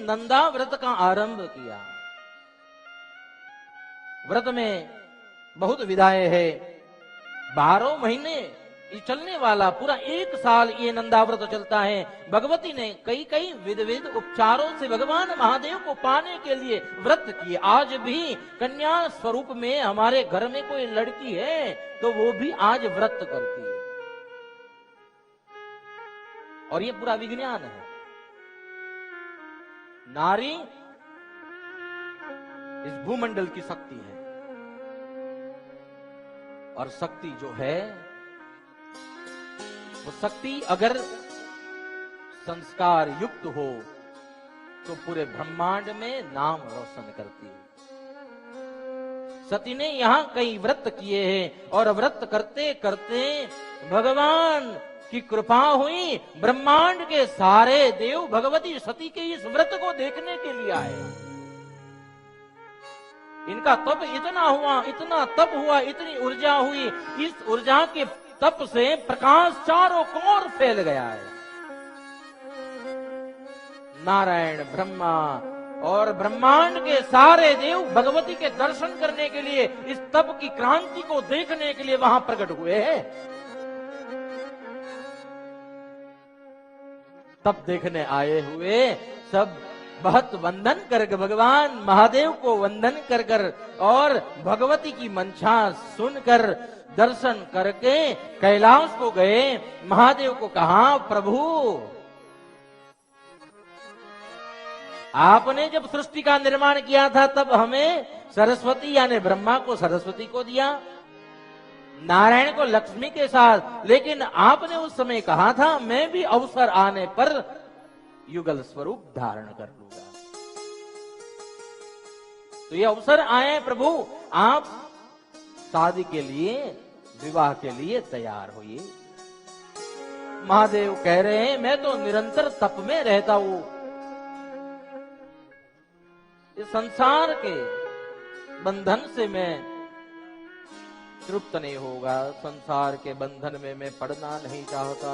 नंदा व्रत का आरंभ किया। व्रत में बहुत विधाएं है, 12 महीने ये चलने वाला पूरा 1 साल ये नंदाव्रत चलता है। भगवती ने कई कई विध विध उपचारों से भगवान महादेव को पाने के लिए व्रत किए। आज भी कन्या स्वरूप में हमारे घर में कोई लड़की है तो वो भी आज व्रत करती है, और ये पूरा विज्ञान है। नारी इस भूमंडल की शक्ति है, और शक्ति जो है वो शक्ति अगर संस्कार युक्त हो तो पूरे ब्रह्मांड में नाम रोशन करती है। सती ने यहां कई व्रत किए हैं, और व्रत करते करते भगवान की कृपा हुई। ब्रह्मांड के सारे देव भगवती सती के इस व्रत को देखने के लिए आए। इनका तप इतना हुआ, इतना तप हुआ, इतनी ऊर्जा हुई, इस ऊर्जा के तप से प्रकाश चारों ओर फैल गया है। नारायण, ब्रह्मा और ब्रह्मांड के सारे देव भगवती के दर्शन करने के लिए, इस तप की क्रांति को देखने के लिए वहां प्रकट हुए हैं। तप देखने आए हुए सब बहुत वंदन कर भगवान महादेव को वंदन कर और भगवती की मंशा सुनकर दर्शन करके कैलाश को गए। महादेव को कहा, प्रभु आपने जब सृष्टि का निर्माण किया था तब हमें सरस्वती यानी ब्रह्मा को सरस्वती को दिया, नारायण को लक्ष्मी के साथ, लेकिन आपने उस समय कहा था मैं भी अवसर आने पर युगल स्वरूप धारण कर लूंगा। तो ये अवसर आए प्रभु, आप शादी के लिए, विवाह के लिए तैयार होइए। महादेव कह रहे हैं मैं तो निरंतर तप में रहता हूं, इस संसार के बंधन से मैं तृप्त नहीं होगा, संसार के बंधन में मैं पड़ना नहीं चाहता।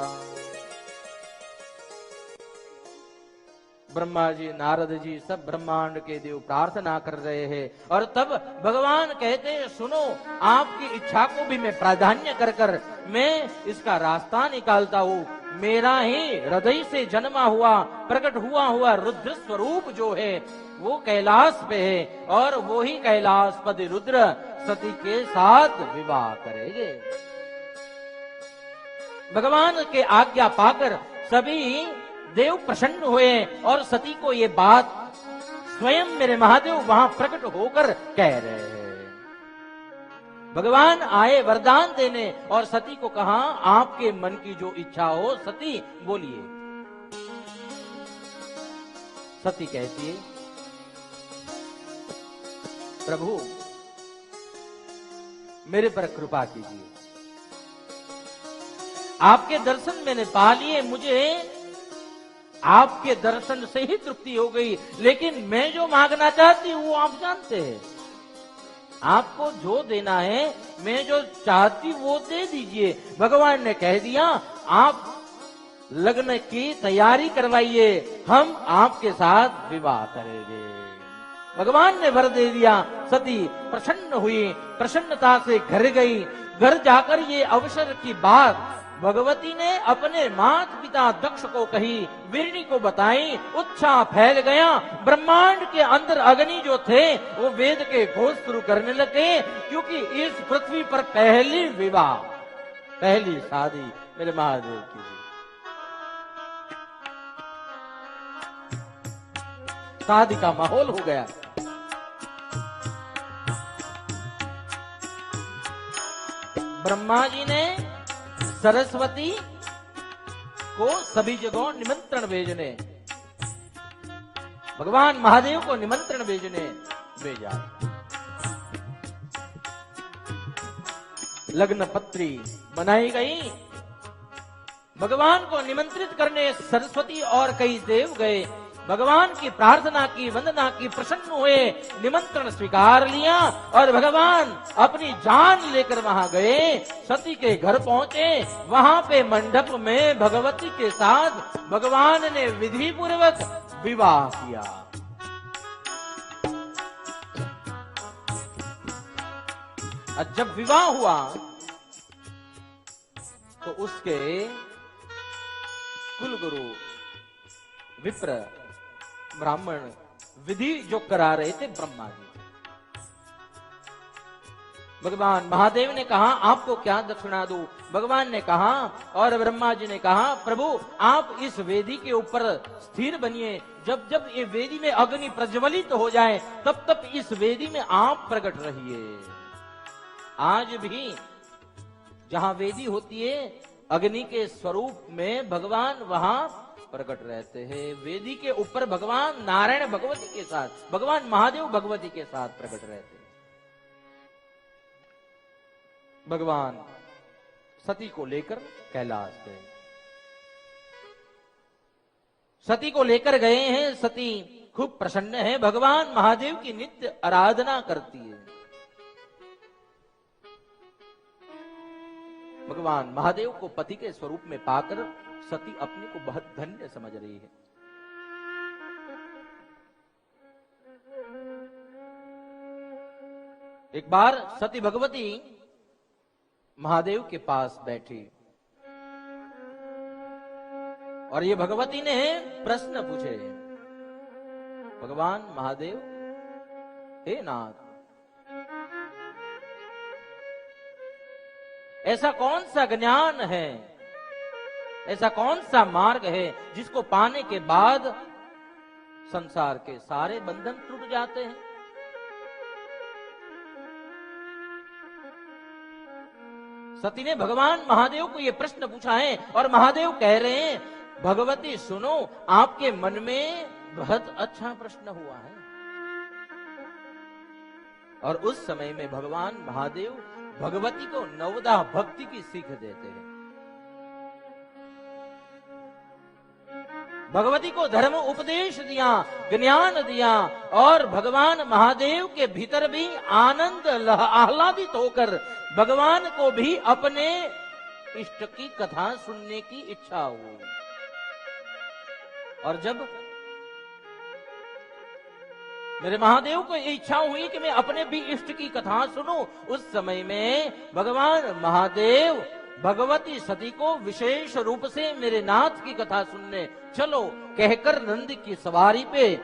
ब्रह्मा जी, नारद जी, सब ब्रह्मांड के देव प्रार्थना कर रहे हैं, और तब भगवान कहते हैं सुनो, आपकी इच्छा को भी मैं प्राधान्य कर मैं इसका रास्ता निकालता हूँ। मेरा ही हृदय से जन्मा हुआ, प्रकट हुआ रुद्र स्वरूप जो है वो कैलाश पे है, और वो ही कैलाशपति रुद्र सती के साथ विवाह करेंगे। भगवान के आज्ञा पाकर सभी देव प्रसन्न हुए, और सती को ये बात स्वयं मेरे महादेव वहां प्रकट होकर कह रहे हैं। भगवान आए वरदान देने, और सती को कहा आपके मन की जो इच्छा हो सती बोलिए। सती कहती है प्रभु मेरे पर कृपा कीजिए, आपके दर्शन मैंने पा लिए, मुझे आपके दर्शन से ही तृप्ति हो गई, लेकिन मैं जो मांगना चाहती हूं वो आप जानते हैं। आपको जो देना है, मैं जो चाहती वो दे दीजिए। भगवान ने कह दिया आप लग्न की तैयारी करवाइए, हम आपके साथ विवाह करेंगे। भगवान ने वर दे दिया। सती प्रसन्न हुई, प्रसन्नता से घर गई। घर जाकर ये अवसर की बात भगवती ने अपने माता पिता दक्ष को कही, वीरणी को बताई, उत्साह फैल गया। ब्रह्मांड के अंदर अग्नि जो थे वो वेद के घोष शुरू करने लगे, क्योंकि इस पृथ्वी पर पहली विवाह, पहली शादी मेरे महादेव की हुई। शादी का माहौल हो गया। ब्रह्मा जी ने सरस्वती को सभी जगह निमंत्रण भेजने, भगवान महादेव को निमंत्रण भेजने भेजा। लग्न पत्री बनाई गई। भगवान को निमंत्रित करने सरस्वती और कई देव गए। भगवान की प्रार्थना की, वंदना की, प्रसन्न हुए, निमंत्रण स्वीकार लिया और भगवान अपनी जान लेकर वहां गए। सती के घर पहुंचे। वहां पे मंडप में भगवती के साथ भगवान ने विधि पूर्वक विवाह किया। और जब विवाह हुआ तो उसके कुलगुरु विप्र ब्राह्मण विधि जो करा रहे थे ब्रह्मा जी। भगवान महादेव ने कहा आपको क्या दक्षिणा दूं? भगवान ने कहा और ब्रह्मा जी ने कहा प्रभु आप इस वेदी के ऊपर स्थिर बनिए, जब जब ये वेदी में अग्नि प्रज्वलित हो जाए तब तब इस वेदी में आप प्रकट रहिए। आज भी जहां वेदी होती है अग्नि के स्वरूप में भगवान वहां प्रकट रहते हैं। वेदी के ऊपर भगवान नारायण भगवती के साथ, भगवान महादेव भगवती के साथ प्रकट रहते हैं। भगवान सती को लेकर कैलाश गए, सती को लेकर गए हैं। सती खूब प्रसन्न है, भगवान महादेव की नित्य आराधना करती है। भगवान महादेव को पति के स्वरूप में पाकर सती अपने को बहुत धन्य समझ रही है। एक बार सती भगवती महादेव के पास बैठी और ये भगवती ने प्रश्न पूछे, भगवान महादेव हे नाथ, ऐसा कौन सा ज्ञान है, ऐसा कौन सा मार्ग है जिसको पाने के बाद संसार के सारे बंधन टूट जाते हैं? सती ने भगवान महादेव को यह प्रश्न पूछा है और महादेव कह रहे हैं भगवती सुनो, आपके मन में बहुत अच्छा प्रश्न हुआ है। और उस समय में भगवान महादेव भगवती को नवदा भक्ति की सीख देते हैं। भगवती को धर्म उपदेश दिया, ज्ञान दिया और भगवान महादेव के भीतर भी आनंद आह्लादित होकर भगवान को भी अपने इष्ट की कथा सुनने की इच्छा हुई। और जब मेरे महादेव को ये इच्छा हुई कि मैं अपने भी इष्ट की कथा सुनूं, उस समय में भगवान महादेव भगवती सती को विशेष रूप से मेरे नाथ की कथा सुनने चलो कहकर नंद की सवारी पे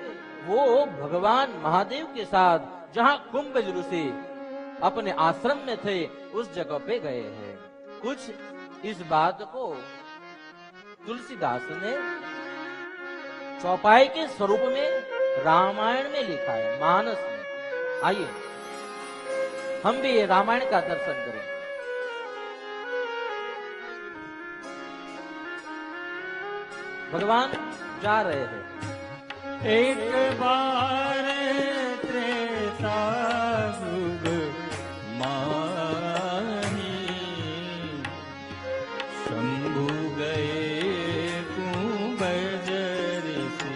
वो भगवान महादेव के साथ जहां कुंभज ऋषि अपने आश्रम में थे उस जगह पे गए हैं। कुछ इस बात को तुलसीदास ने चौपाई के स्वरूप में रामायण में लिखा है, मानस में। आइए हम भी ये रामायण का दर्शन करें। भगवान जा रहे हैं। एक बार त्रेता युग माही शंभु गए कुंभजर से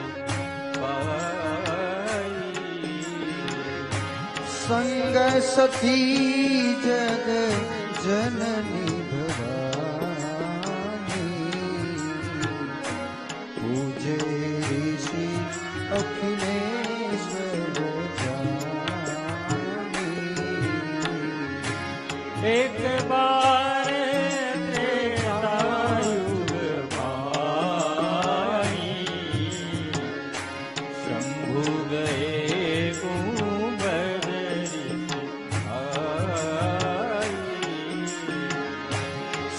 पाई, संग सती जग जननी पूजे ऋषि अखिलेश्वर जानी। एक बार त्रेता युग माही शंभु गए कुंभजर से आई,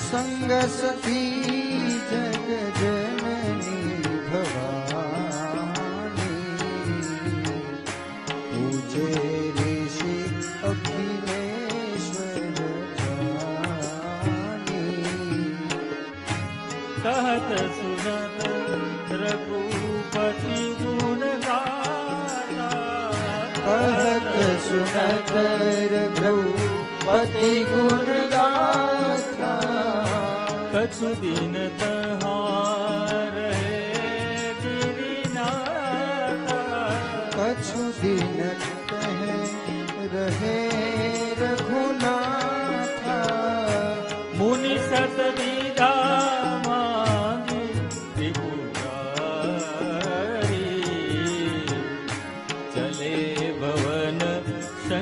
संग सती जग जननी भवानी पूजे ऋषि अखिलेश्वर जानी। कहत सुनत रघुपति गुण गाता, कहत सुनत रघुपति गुण गाथा, कछु दिन तहार गिरिनाथा, कछु दिन तह रहे रघुनाथा। मुनि सत विदा मांगी त्रिपुरारी,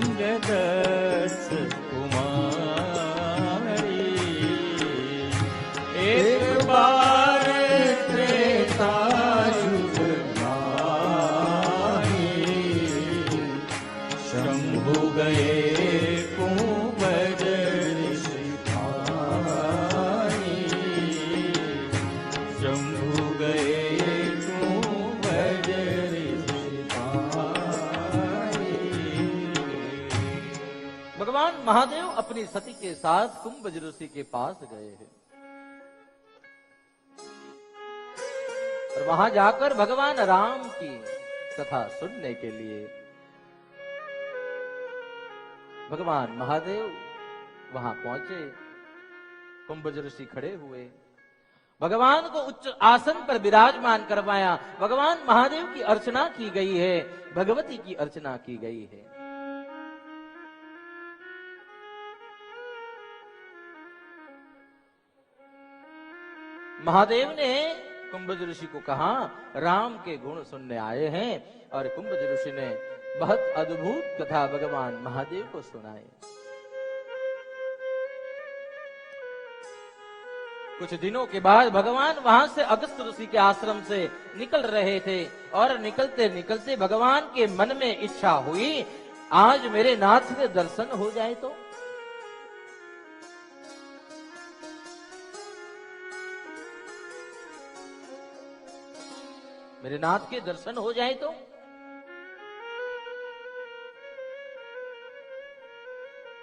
संग दस कुमारी। एक बार त्रेता युग माही, शंभु गए कुंवर ऋषि भाई। शंभु गए कुंवर ऋषि भाई। भगवान महादेव अपनी सती के साथ कुंभज ऋषि के पास गए हैं और वहां जाकर भगवान राम की कथा सुनने के लिए भगवान महादेव वहां पहुंचे। कुंभज ऋषि खड़े हुए, भगवान को उच्च आसन पर विराजमान करवाया। भगवान महादेव की अर्चना की गई है, भगवती की अर्चना की गई है। महादेव ने कुंभज ऋषि को कहा, राम के गुण सुनने आए हैं, और कुंभज ऋषि ने बहुत अद्भुत कथा भगवान महादेव को सुनाई। कुछ दिनों के बाद भगवान वहां से अगस्त ऋषि के आश्रम से निकल रहे थे और निकलते निकलते भगवान के मन में इच्छा हुई, आज मेरे नाथ के दर्शन हो जाए तो। मेरे नाथ के दर्शन हो जाए तो।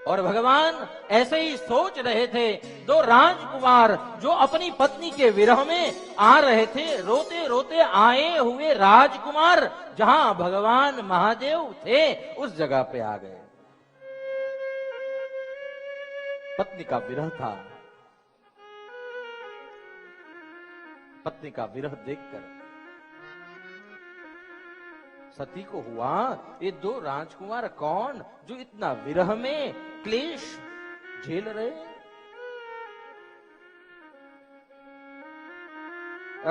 और भगवान ऐसे ही सोच रहे थे। दो राजकुमार जो अपनी पत्नी के विरह में आ रहे थे, रोते रोते आए हुए राजकुमार जहां भगवान महादेव थे उस जगह पे आ गए। पत्नी का विरह था। पत्नी का विरह देखकर सती को हुआ, ये दो राजकुमार कौन जो इतना विरह में क्लेश झेल रहे।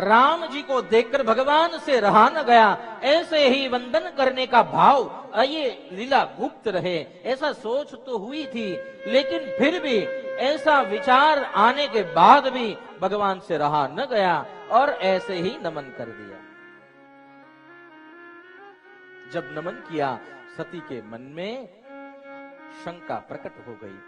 राम जी को देखकर भगवान से रहा न गया। ऐसे ही वंदन करने का भाव, ये लीला गुप्त रहे, ऐसा सोच तो हुई थी, लेकिन फिर भी ऐसा विचार आने के बाद भी भगवान से रहा न गया और ऐसे ही नमन कर दिया। जब नमन किया, सती के मन में शंका प्रकट हो गई।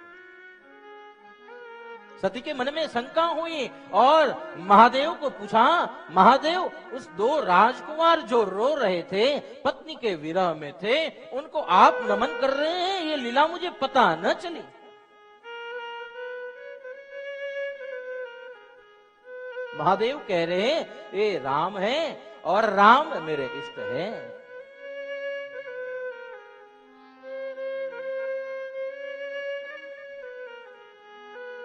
सती के मन में शंका हुई और महादेव को पूछा, महादेव उस दो राजकुमार जो रो रहे थे, पत्नी के विरह में थे, उनको आप नमन कर रहे हैं, ये लीला मुझे पता न चली। महादेव कह रहे हैं, ये राम है और राम मेरे इष्ट हैं।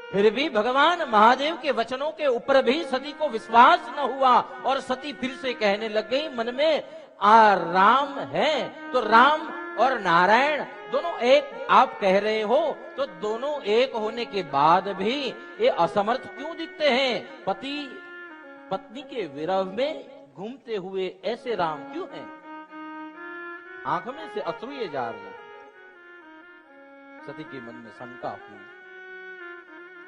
फिर भी भगवान महादेव के वचनों के ऊपर भी सती को विश्वास न हुआ और सती फिर से कहने लग गई मन में, राम है तो राम और नारायण दोनों एक आप कह रहे हो, तो दोनों एक होने के बाद भी ये असमर्थ क्यों दिखते हैं? पति पत्नी के विरह में घूमते हुए ऐसे राम क्यों हैं? आंखों में से अश्रु जा रहे। सती के मन में शंका हुई।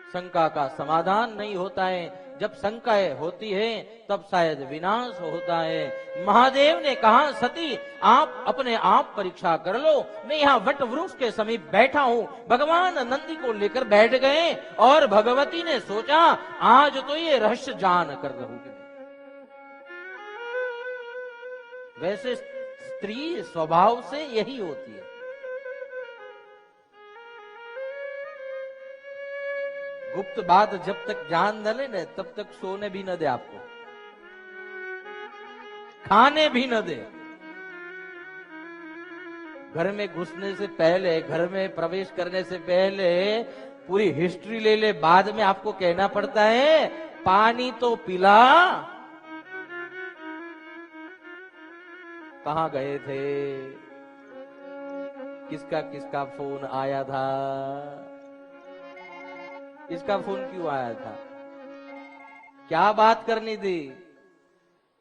शंका का समाधान नहीं होता है। जब शंकाएं होती है तब शायद विनाश होता है। महादेव ने कहा, सती आप अपने आप परीक्षा कर लो, मैं यहाँ वट वृक्ष के समीप बैठा हूँ। भगवान नंदी को लेकर बैठ गए और भगवती ने सोचा, आज तो ये रहस्य जान कर रहूंगी। वैसे स्त्री स्वभाव से यही होती है। गुप्त बात जब तक जान न ले न, तब तक सोने भी न दे, आपको खाने भी न दे। घर में घुसने से पहले, घर में प्रवेश करने से पहले पूरी हिस्ट्री ले ले, बाद में आपको कहना पड़ता है पानी तो पिला। कहां गए थे, किसका किसका फोन आया था, इसका फोन क्यों आया था, क्या बात करनी थी?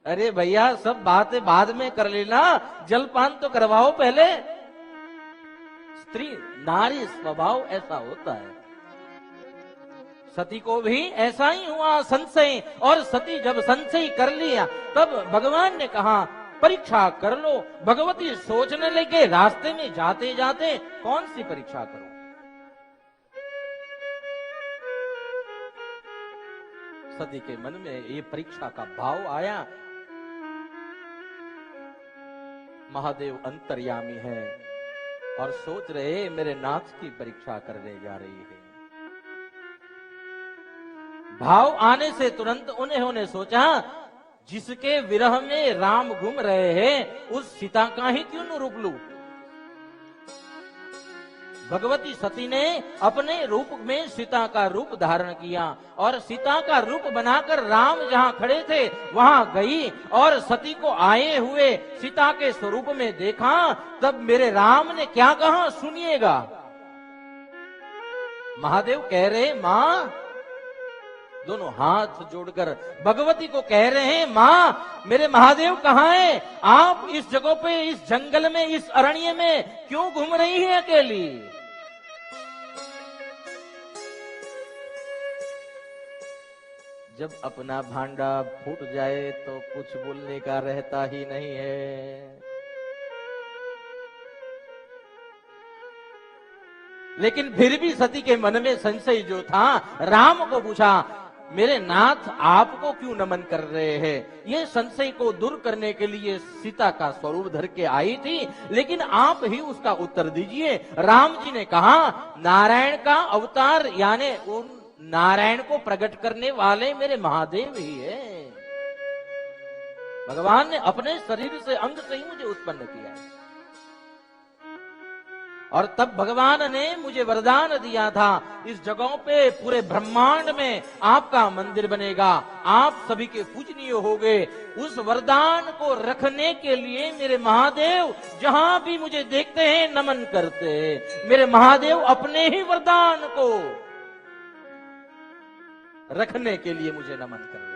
अरे भैया सब बातें बाद में कर लेना, जलपान तो करवाओ पहले। स्त्री नारी स्वभाव ऐसा होता है। सती को भी ऐसा ही हुआ संशय, और सती जब संशय कर लिया तब भगवान ने कहा परीक्षा कर लो। भगवती सोचने लगे रास्ते में जाते जाते कौन सी परीक्षा करूं। सती के मन में ये परीक्षा का भाव आया। महादेव अंतर्यामी है और सोच रहे मेरे नाथ की परीक्षा करने जा रही है। भाव आने से तुरंत उन्होंने सोचा जिसके विरह में राम घूम रहे हैं उस सीता का ही क्यों न रूप लूं। भगवती सती ने अपने रूप में सीता का रूप धारण किया और सीता का रूप बनाकर राम जहां खड़े थे वहां गई और सती को आए हुए सीता के स्वरूप में देखा। तब मेरे राम ने क्या कहा सुनिएगा। महादेव कह रहे मां, दोनों हाथ जोड़कर भगवती को कह रहे हैं मां मेरे महादेव कहाँ हैं? आप इस जगह पे, इस जंगल में, इस अरण्य में क्यों घूम रही है अकेली? जब अपना भांडा फूट जाए तो कुछ बोलने का रहता ही नहीं है। लेकिन फिर भी सती के मन में संशय जो था, राम को पूछा मेरे नाथ आपको क्यों नमन कर रहे हैं? ये संशय को दूर करने के लिए सीता का स्वरूप धर के आई थी, लेकिन आप ही उसका उत्तर दीजिए। राम जी ने कहा नारायण का अवतार यानी उन नारायण को प्रकट करने वाले मेरे महादेव ही है। भगवान ने अपने शरीर से अंग से ही मुझे उत्पन्न किया है। और तब भगवान ने मुझे वरदान दिया था इस जगह पे पूरे ब्रह्मांड में आपका मंदिर बनेगा, आप सभी के पूजनीय होगे। उस वरदान को रखने के लिए मेरे महादेव जहां भी मुझे देखते हैं नमन करते हैं। मेरे महादेव अपने ही वरदान को रखने के लिए मुझे नमन कर रहे हैं।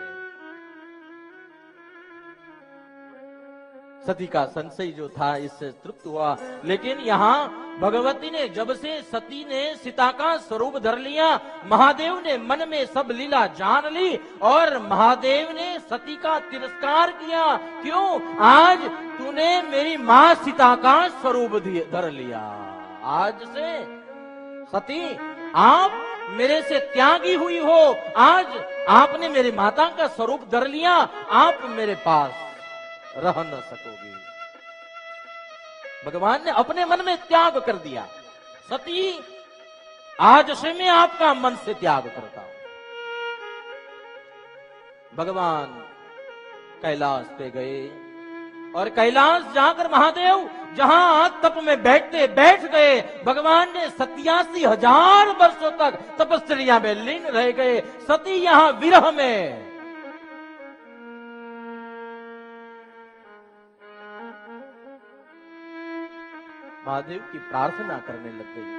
सती का संशय जो था इससे तृप्त हुआ। लेकिन यहाँ भगवती ने जब से सती ने सीता का स्वरूप धर लिया, महादेव ने मन में सब लीला जान ली और महादेव ने सती का तिरस्कार किया। क्यों? आज तूने मेरी मां सीता का स्वरूप धर लिया। आज से सती आप मेरे से त्यागी हुई हो। आज आपने मेरी माता का स्वरूप धर लिया, आप मेरे पास रह न सकोगी। भगवान ने अपने मन में त्याग कर दिया। सती आज से मैं आपका मन से त्याग करता हूं। भगवान कैलाश पे गए और कैलाश जाकर महादेव जहां तप में बैठ गए। भगवान ने 87,000 वर्षों तक तपस्या में लीन रह गए। सती यहां विरह में महादेव की प्रार्थना करने लग गई।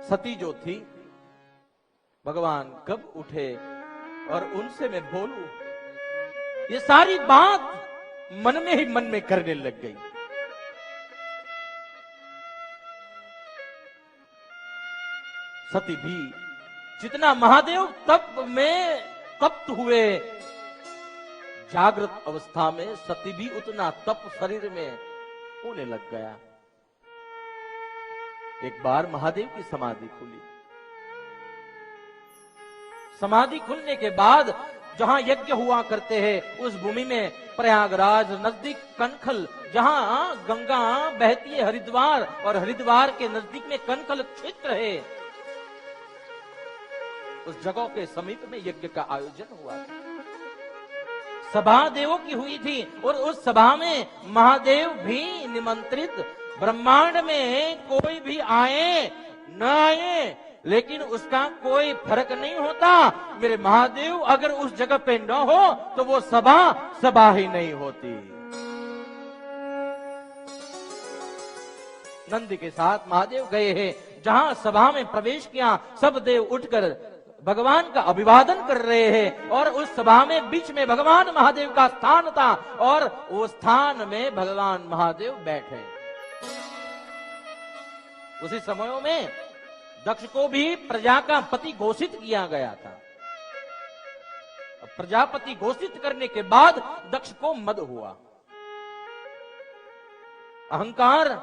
सती जो थी, भगवान कब उठे और उनसे मैं बोलूं, ये सारी बात मन में ही मन में करने लग गई। सती भी जितना महादेव तप में तप्त हुए, जागृत अवस्था में सती भी उतना तप शरीर में होने लग गया। एक बार महादेव की समाधि खुली। समाधि खुलने के बाद जहां यज्ञ हुआ करते हैं उस भूमि में प्रयागराज नजदीक कनखल, जहां गंगा बहती है हरिद्वार, और हरिद्वार के नजदीक में कनखल क्षेत्र है, उस जगह के समीप में यज्ञ का आयोजन हुआ था। सभा देवों की हुई थी और उस सभा में महादेव भी निमंत्रित। ब्रह्मांड में कोई भी आए न आए, लेकिन उसका कोई फर्क नहीं होता। मेरे महादेव अगर उस जगह पे न हो तो वो सभा ही नहीं होती। नंद के साथ महादेव गए हैं, जहां सभा में प्रवेश किया, सब देव उठकर भगवान का अभिवादन कर रहे हैं और उस सभा में बीच में भगवान महादेव का स्थान था और उस स्थान में भगवान महादेव बैठे। उसी समयों में दक्ष को भी प्रजा का पति घोषित किया गया था। प्रजापति घोषित करने के बाद दक्ष को मद हुआ। अहंकार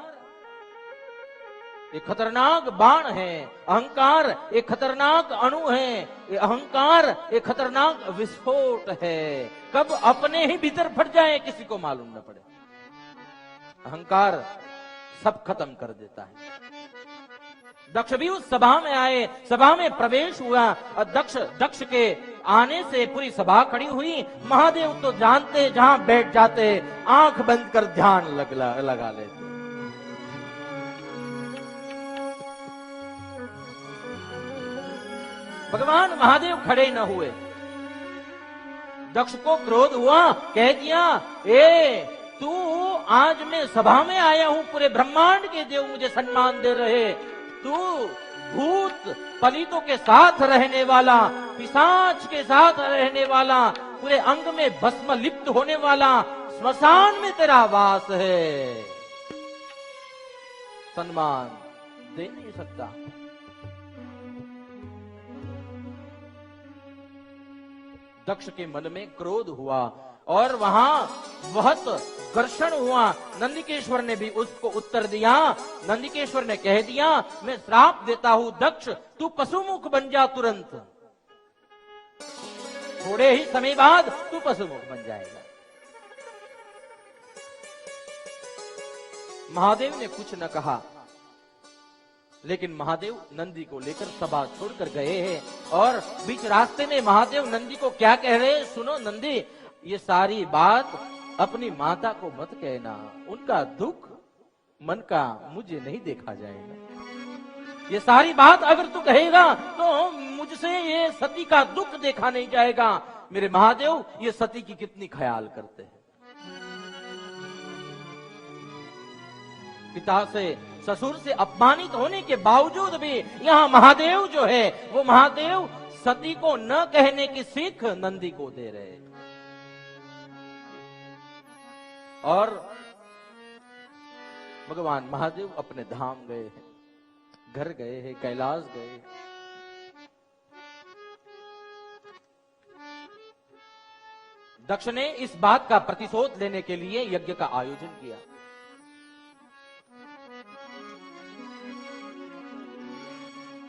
एक खतरनाक बाण है, अहंकार एक खतरनाक अणु है, ये अहंकार एक खतरनाक विस्फोट है। कब अपने ही भीतर फट जाए किसी को मालूम न पड़े। अहंकार सब खत्म कर देता है। दक्ष भी उस सभा में आए, सभा में प्रवेश हुआ और दक्ष के आने से पूरी सभा खड़ी हुई। महादेव तो जानते जहां बैठ जाते आंख बंद कर ध्यान लगा लेते। भगवान महादेव खड़े न हुए। दक्ष को क्रोध हुआ, कह दिया, ए तू आज मैं सभा में आया हूं, पूरे ब्रह्मांड के देव मुझे सम्मान दे रहे, तू भूत पलितों के साथ रहने वाला, पिशाच के साथ रहने वाला, पूरे अंग में भस्म लिप्त होने वाला, स्मशान में तेरा वास है, सम्मान दे नहीं सकता। दक्ष के मन में क्रोध हुआ और वहां बहुत घर्षण हुआ। नंदिकेश्वर ने भी उसको उत्तर दिया। नंदिकेश्वर ने कह दिया, मैं श्राप देता हूं दक्ष, तू पशुमुख बन जा तुरंत। थोड़े ही समय बाद तू पशुमुख बन जाएगा। महादेव ने कुछ न कहा, लेकिन महादेव नंदी को लेकर सभा छोड़कर गए हैं और बीच रास्ते में महादेव नंदी को क्या कह रहे हैं, सुनो नंदी, ये सारी बात अपनी माता को मत कहना, उनका दुख मन का मुझे नहीं देखा जाएगा। ये सारी बात अगर तू कहेगा तो मुझसे ये सती का दुख देखा नहीं जाएगा। मेरे महादेव ये सती की कितनी ख्याल करते हैं। पिता से ससुर से अपमानित होने के बावजूद भी यहाँ महादेव जो है वो महादेव सती को न कहने की सीख नंदी को दे रहे। और भगवान महादेव अपने धाम गए हैं, घर गए हैं, कैलाश गए। दक्ष ने इस बात का प्रतिशोध लेने के लिए यज्ञ का आयोजन किया।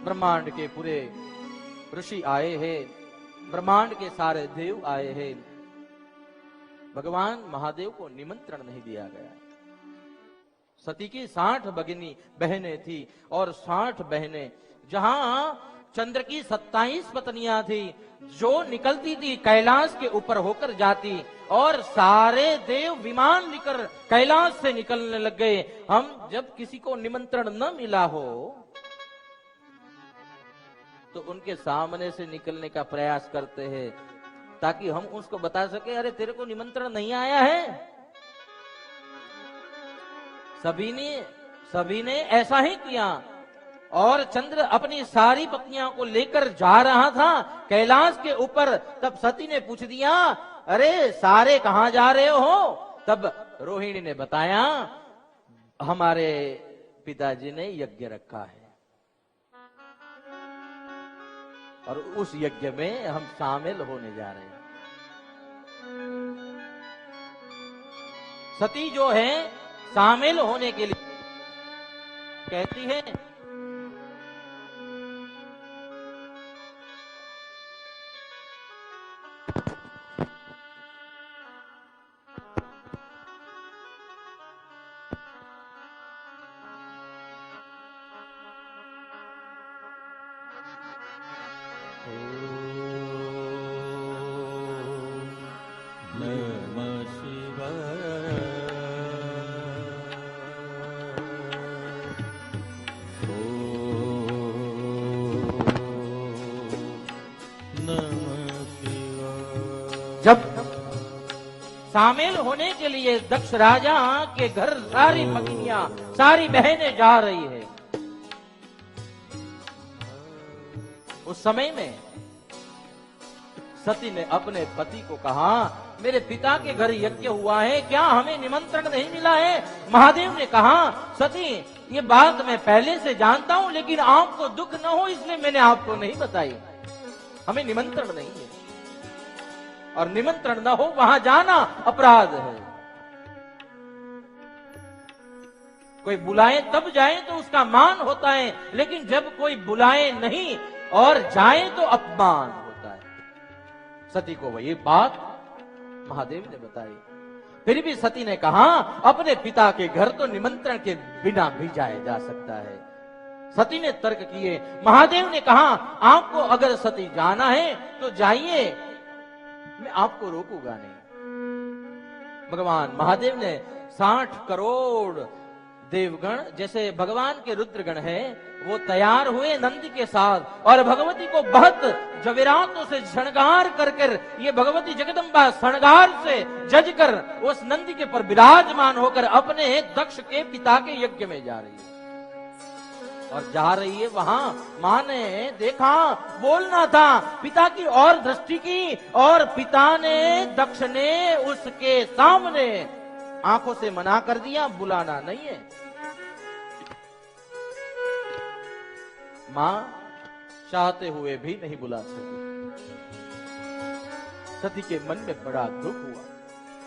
ब्रह्मांड के पूरे ऋषि आए हैं, ब्रह्मांड के सारे देव आए हैं। भगवान महादेव को निमंत्रण नहीं दिया गया। सती की 60 भगिनी बहनें थी और 60 बहनें, जहां चंद्र की 27 पत्नियां थी, जो निकलती थी कैलाश के ऊपर होकर जाती और सारे देव विमान लेकर कैलाश से निकलने लग गए। हम जब किसी को निमंत्रण न मिला हो तो उनके सामने से निकलने का प्रयास करते हैं ताकि हम उसको बता सके, अरे तेरे को निमंत्रण नहीं आया है। सभी ने ऐसा ही किया और चंद्र अपनी सारी पत्नियों को लेकर जा रहा था कैलाश के ऊपर। तब सती ने पूछ दिया, अरे सारे कहां जा रहे हो? तब रोहिणी ने बताया, हमारे पिताजी ने यज्ञ रखा है और उस यज्ञ में हम शामिल होने जा रहे हैं। सती जो है शामिल होने के लिए कहती है, जब शामिल होने के लिए दक्ष राजा के घर सारी पत्नियां, सारी बहनें जा रही है, उस समय में सती ने अपने पति को कहा, मेरे पिता के घर यज्ञ हुआ है, क्या हमें निमंत्रण नहीं मिला है? महादेव ने कहा, सती ये बात मैं पहले से जानता हूं, लेकिन आपको दुख न हो इसलिए मैंने आपको नहीं बताई। हमें निमंत्रण नहीं है, और निमंत्रण न हो वहां जाना अपराध है। कोई बुलाए तब जाए तो उसका मान होता है, लेकिन जब कोई बुलाए नहीं और जाए तो अपमान होता है। सती को वही बात महादेव ने बताई। फिर भी सती ने कहा, अपने पिता के घर तो निमंत्रण के बिना भी जाया जा सकता है। सती ने तर्क किए। महादेव ने कहा, आपको अगर सती जाना है तो जाइए, मैं आपको रोकूंगा नहीं। भगवान महादेव ने 60 करोड़ देवगण, जैसे भगवान के रुद्रगण है, वो तैयार हुए नंदी के साथ, और भगवती को बहुत जवेरातों से श्रृंगार कर ये भगवती जगदम्बा श्रृंगार से जज कर उस नंदी के पर विराजमान होकर अपने दक्ष के पिता के यज्ञ में जा रही है। और जा रही है वहां मां ने देखा, बोलना था, पिता की और दृष्टि की, और पिता ने, दक्ष ने उसके सामने आंखों से मना कर दिया, बुलाना नहीं है। मां चाहते हुए भी नहीं बुला सकी। सती के मन में बड़ा दुख हुआ।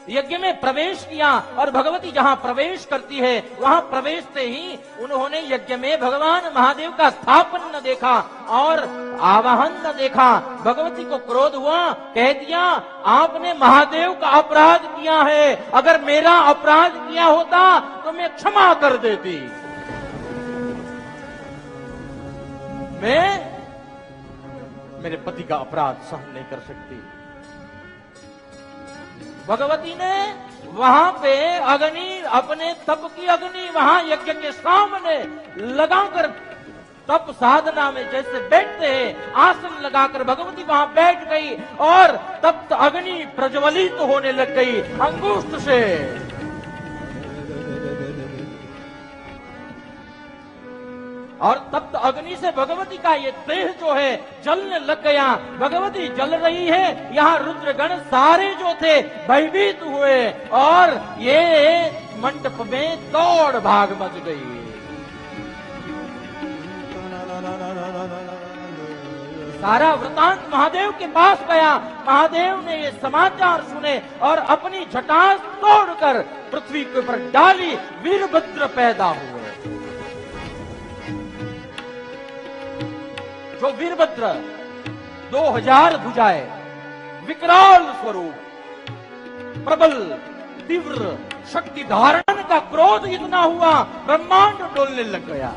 यज्ञ में प्रवेश किया, और भगवती जहां प्रवेश करती है वहां प्रवेश से ही उन्होंने यज्ञ में भगवान महादेव का स्थापन न देखा और आवाहन न देखा। भगवती को क्रोध हुआ, कह दिया, आपने महादेव का अपराध किया है, अगर मेरा अपराध किया होता तो मैं क्षमा कर देती। मैं मेरे पति का अपराध सहन नहीं कर सकती। भगवती ने वहां पे अग्नि, अपने तप की अग्नि वहां यज्ञ के सामने लगाकर, तप साधना में जैसे बैठते हैं आसन लगाकर भगवती वहां बैठ गई, और तप्त अग्नि प्रज्वलित होने लग गई अंगुष्ठ से। और तप्त अग्नि से भगवती का ये देह जो है जलने लग गया। भगवती जल रही है, यहाँ रुद्रगण सारे जो थे भयभीत हुए, और ये मंडप में दौड़ भाग मच गई। सारा वृतांत महादेव के पास गया। महादेव ने ये समाचार सुने और अपनी जटा तोड़कर पृथ्वी के ऊपर डाली। वीरभद्र पैदा हुए। जो वीरभद्र 2000 भुजाएं, विकराल स्वरूप, प्रबल तीव्र शक्ति धारण का क्रोध इतना हुआ, ब्रह्मांड डोलने लग गया।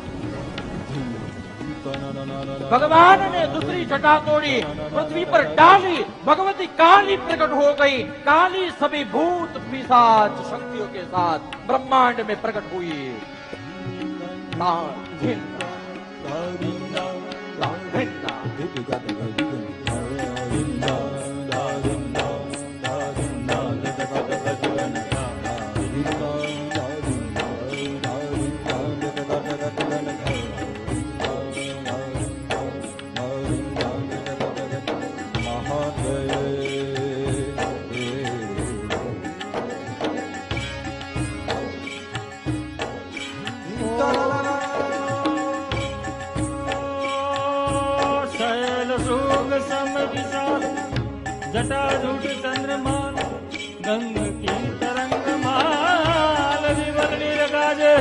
भगवान ने दूसरी जटा तोड़ी, पृथ्वी पर डाली, भगवती काली प्रकट हो गई। काली सभी भूत पिशाच शक्तियों के साथ ब्रह्मांड में प्रकट हुई। जटाजूट चंद्रमान गंग की तरंग माल विमल नीरगाजे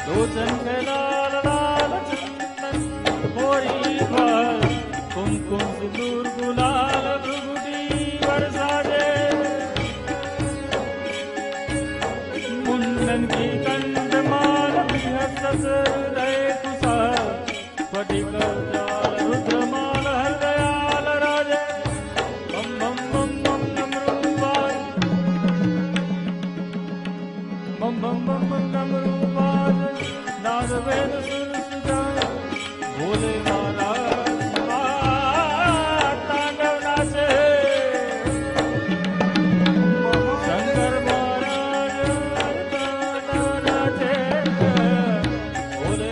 लोचन के लाल लाल चंदन मोरी फल कुमकुम सिंदूर गुलाल भ्रुगुटी बरसाजे मुंडन की कंठ माल बिहसस रहे कुसा फटिक भोले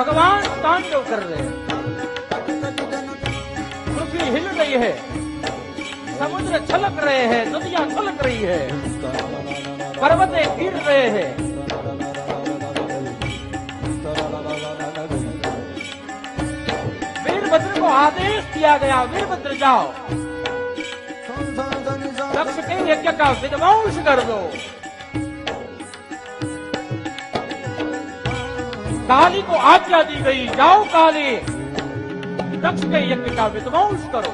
भगवान तांडव कर रहे हैं। पृथ्वी हिल रही है, समुद्र छलक रहे हैं, नदियां छलक रही है, पर्वतें गिर रहे हैं। वीरभद्र को आदेश दिया गया, वीरभद्र जाओ, दक्ष के यज्ञ का विध्वंस कर दो। काली को आज्ञा दी गई, जाओ काली, दक्ष के यज्ञ का विध्वंस करो।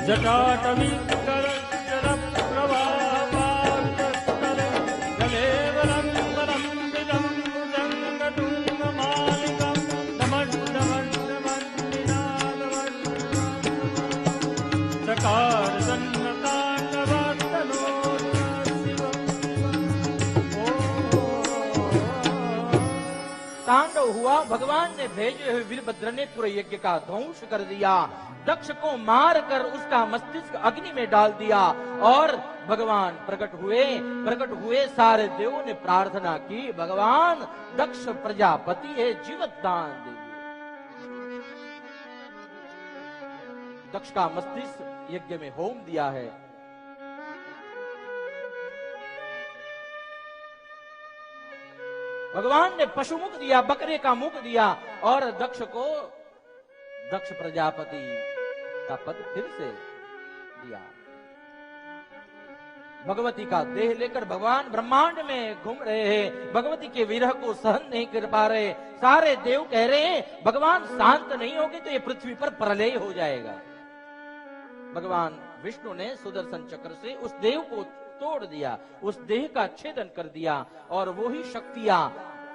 जटाटवी तांडव हुआ। भगवान ने भेजे हुए वीरभद्र ने पूरे यज्ञ का ध्वंस कर दिया, दक्ष को मारकर उसका मस्तिष्क अग्नि में डाल दिया और भगवान प्रकट हुए। सारे देवों ने प्रार्थना की, भगवान दक्ष प्रजापति है, जीवत दान दीजिए। दक्ष का मस्तिष्क यज्ञ में होम दिया है। भगवान ने पशु मुख दिया, बकरे का मुख दिया और दक्ष को दक्ष प्रजापति का पद फिर से दिया। भगवती का देह लेकर भगवान ब्रह्मांड में घूम रहे हैं, भगवती के विरह को सहन नहीं कर पा रहे। सारे देव कह रहे हैं भगवान शांत नहीं होगे तो ये पृथ्वी पर प्रलय हो जाएगा। भगवान विष्णु ने सुदर्शन चक्र से उस देव को तोड़ दिया, उस देह का छेदन कर दिया और वो ही शक्तियां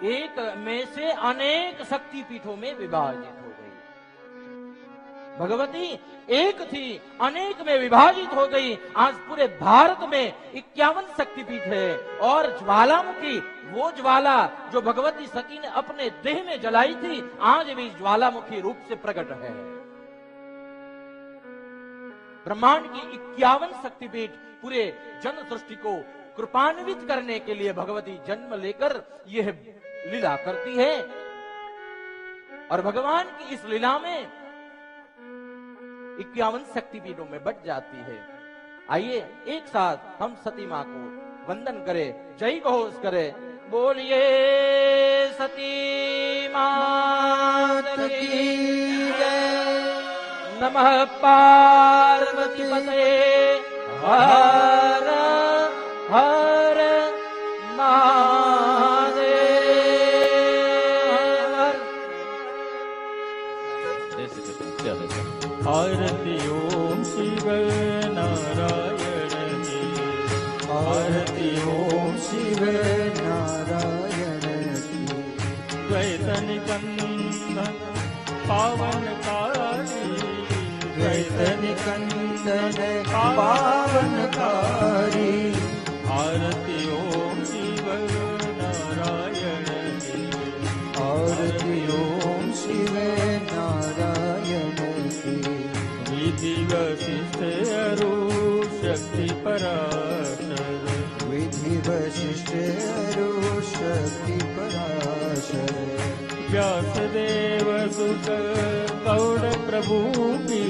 एक में से अनेक शक्तिपीठों में विभाजित हो गई। भगवती एक थी, अनेक में विभाजित हो गई। आज पूरे भारत में 51 शक्तिपीठ है और ज्वालामुखी, वो ज्वाला जो भगवती सती ने अपने देह में जलाई थी, आज भी ज्वालामुखी रूप से प्रकट है। ब्रह्मांड की 51 शक्तिपीठ पूरे जन सृष्टि को कृपान्वित करने के लिए भगवती जन्म लेकर यह लीला करती है और भगवान की इस लीला में 51 शक्तिपीठों में बट जाती है। आइए एक साथ हम सती मां को वंदन करें, जय घोष करें, बोलिए सती मात की जय। नमः पार्वती पते हर हर महादेव। आरती ओम शिव नारायण की, आरती ओम शिव नारायण की। द्वैतन कंदन पावनकारी, द्वैतन कंदन पावनकारी। आरती ओम शिव नारायण की, आरती ओम शिव नारायण की। विधि वशिष्ठ अरु शक्ति पराशर, विधि वशिष्ठ अरु शक्ति पराशर। व्यासदेव सुत गौड़ प्रभु की,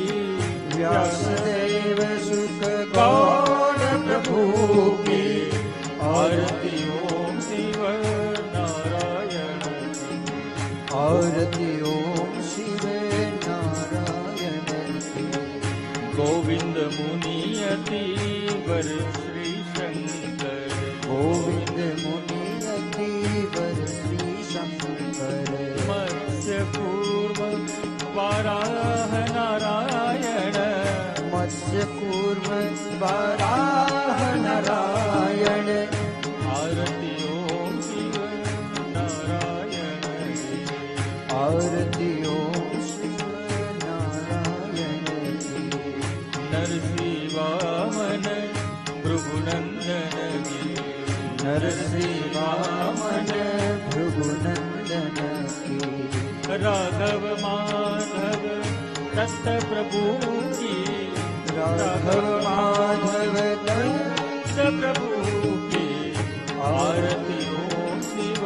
व्यासदेव सुत गौड़ प्रभु की। आरती ओम शिव नारायण की, आरती ओम शिव नारायण की। गोविंद मुनि अति वर श्री शंकर, गोविंद मुनि अतिवर श्री शंकर। मत्स्य पूर्व वाराह नारायण, मत्स्य पूर्व वाराह नारायण। आरती ओम शिव नारायण की, आरती ओम शिव नारायण की। नरसिंह वामन भृगुनंदन की, नरसिंह वामन भृगुनंदन की। राघव माधव दत्त प्रभु की, राघव माधव दत्त प्रभु की। आरती ओम शिव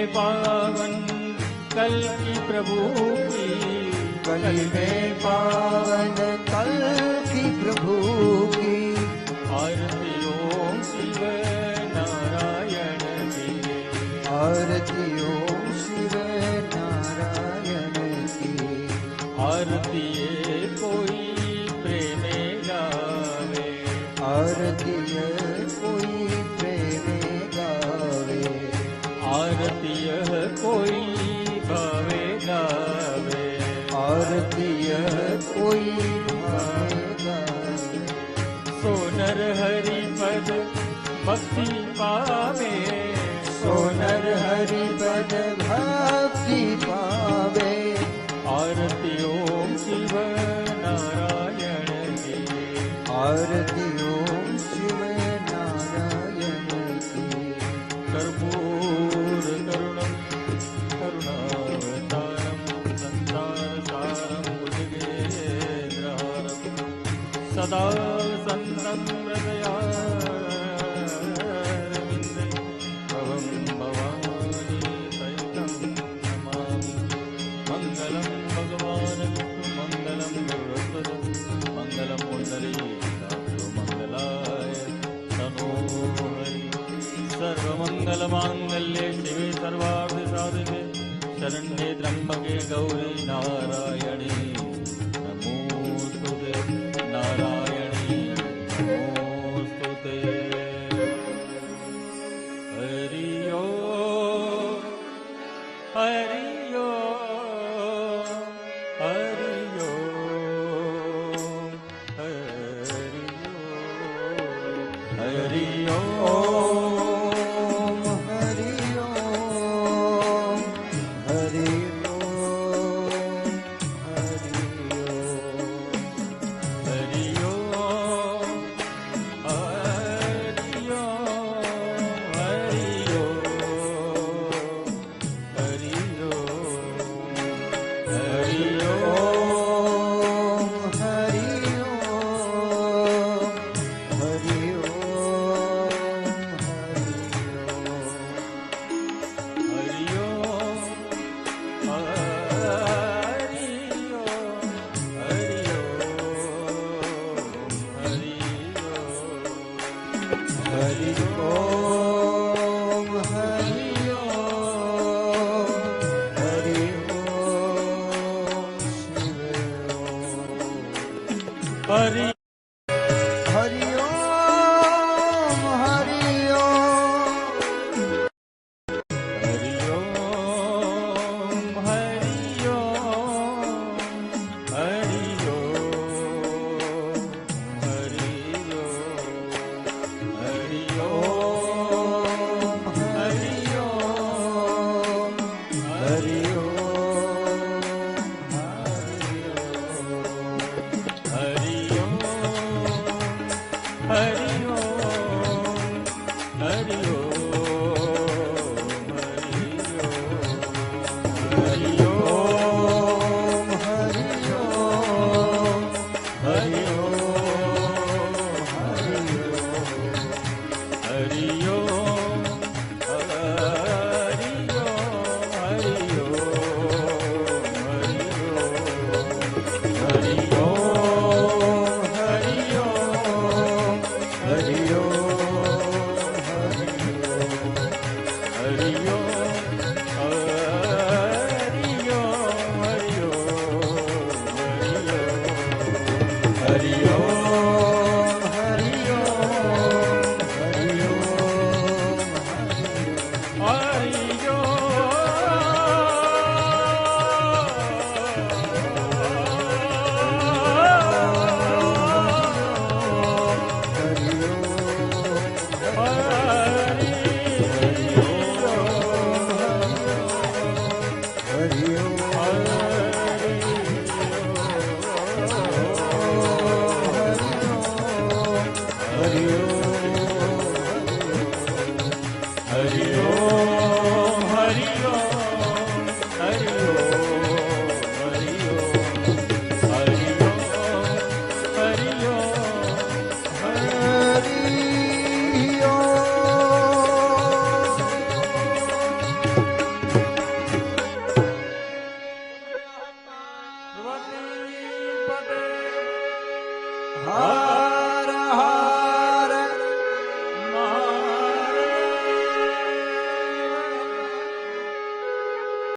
में पावन कल की प्रभु की, कली में पावन कल की प्रभु की, आरती ओम शिव नारायण की, आरती ओम शिव नारायण की, आरती ये कोई प्रेमे गावे, आरती ये कोई प्रेम गावे, आरती यह कोई भावे गावे, आरती यह कोई भावे गावे, सो नर हरि पद भक्ति पावे, सो नर हरि पद भक्ति पावे, आरती ओम शिव नारायण की, आरती ओम शिव नारायण की, कर्पूर करुणं करुणावतारं संसारसारं भुजगेन्द्रहारं सदा सन्तं हृदयारविन्दे भवं भवानी सहितं नमामि। मङ्गलं भगवान् विष्णु मङ्गलं गुरुवत्सद मङ्गलं पुण्डरीकाक्षो मङ्गलाय तनो हरि। सर्वमङ्गलमाङ्गल्ये शिवे सर्वार्थसाधिके शरण्ये त्र्यम्बके गौरी नारायणी नमोस्तुते, नारायणी नमोस्तुते। हरि ओम हरि ओम हरि ओम हरि ओम हरि ओम। ओम हरि ओम हरि ओम हरि ओम हरि ओम हरि।